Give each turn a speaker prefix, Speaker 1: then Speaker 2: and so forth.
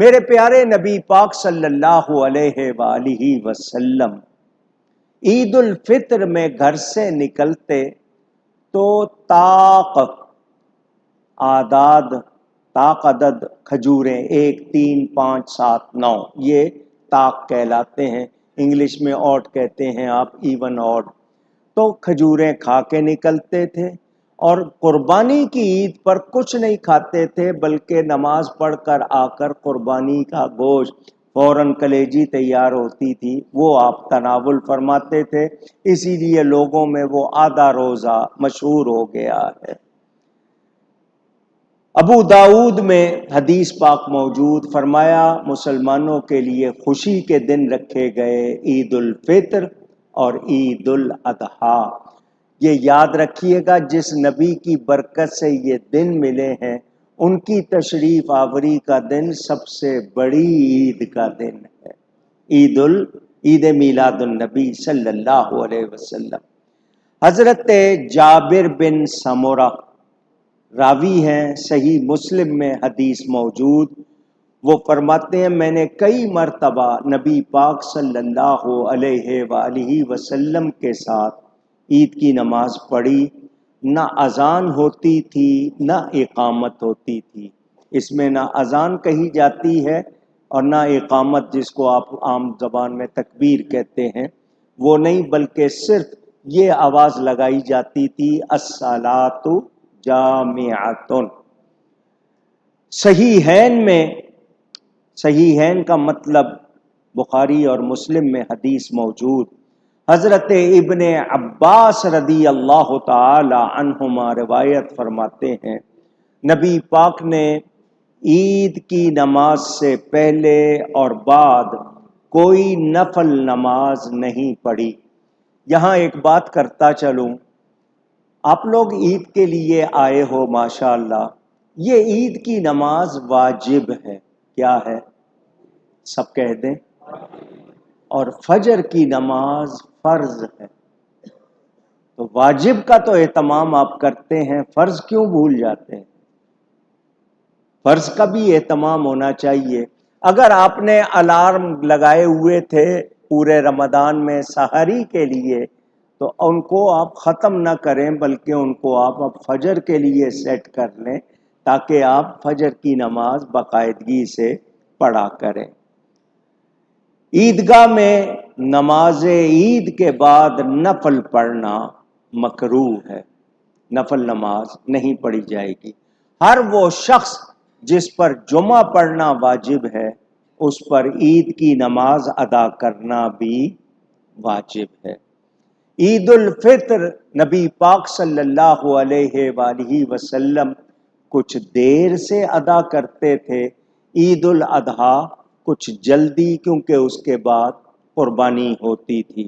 Speaker 1: میرے پیارے نبی پاک صلی اللہ علیہ وآلہ وسلم عید الفطر میں گھر سے نکلتے تو طاق عدد کھجوریں 1 3 5 7 9 یہ طاق کہلاتے ہیں، انگلش میں آڈ کہتے ہیں آپ، ایون آڈ، تو کھجوریں کھا کے نکلتے تھے اور قربانی کی عید پر کچھ نہیں کھاتے تھے، بلکہ نماز پڑھ کر آ کر قربانی کا گوشت فوراً کلیجی تیار ہوتی تھی وہ آپ تناول فرماتے تھے، اسی لیے لوگوں میں وہ آدھا روزہ مشہور ہو گیا ہے۔ ابو داؤد میں حدیث پاک موجود، فرمایا مسلمانوں کے لیے خوشی کے دن رکھے گئے عید الفطر اور عید الاضحیٰ۔ یہ یاد رکھیے گا جس نبی کی برکت سے یہ دن ملے ہیں ان کی تشریف آوری کا دن سب سے بڑی عید کا دن ہے، عید میلاد النبی صلی اللہ علیہ وسلم۔ حضرت جابر بن سمرہ راوی ہیں، صحیح مسلم میں حدیث موجود، وہ فرماتے ہیں میں نے کئی مرتبہ نبی پاک صلی اللہ علیہ وآلہ وسلم کے ساتھ عید کی نماز پڑھی، نہ اذان ہوتی تھی نہ اقامت ہوتی تھی، اس میں نہ اذان کہی جاتی ہے اور نہ اقامت جس کو آپ عام زبان میں تکبیر کہتے ہیں وہ نہیں، بلکہ صرف یہ آواز لگائی جاتی تھی الصلاۃ جامعۃ۔ صحیحین کا مطلب بخاری اور مسلم میں حدیث موجود، حضرت ابن عباس رضی اللہ تعالی عنہما روایت فرماتے ہیں نبی پاک نے عید کی نماز سے پہلے اور بعد کوئی نفل نماز نہیں پڑھی۔ یہاں ایک بات کرتا چلوں، آپ لوگ عید کے لیے آئے ہو ماشاءاللہ، یہ عید کی نماز واجب ہے، کیا ہے؟ سب کہہ دیں، اور فجر کی نماز فرض ہے۔ تو واجب کا تو اہتمام آپ کرتے ہیں، فرض کیوں بھول جاتے ہیں؟ فرض کا بھی اہتمام ہونا چاہیے۔ اگر آپ نے الارم لگائے ہوئے تھے پورے رمضان میں سحری کے لیے تو ان کو آپ ختم نہ کریں، بلکہ ان کو آپ اب فجر کے لیے سیٹ کر لیں تاکہ آپ فجر کی نماز باقاعدگی سے پڑھا کریں۔ عیدگاہ میں نماز عید کے بعد نفل پڑھنا مکروہ ہے، نفل نماز نہیں پڑھی جائے گی۔ ہر وہ شخص جس پر جمعہ پڑھنا واجب ہے اس پر عید کی نماز ادا کرنا بھی واجب ہے۔ عید الفطر نبی پاک صلی اللہ علیہ وآلہ وسلم کچھ دیر سے ادا کرتے تھے، عید الاضحیٰ کچھ جلدی، کیونکہ اس کے بعد قربانی ہوتی تھی۔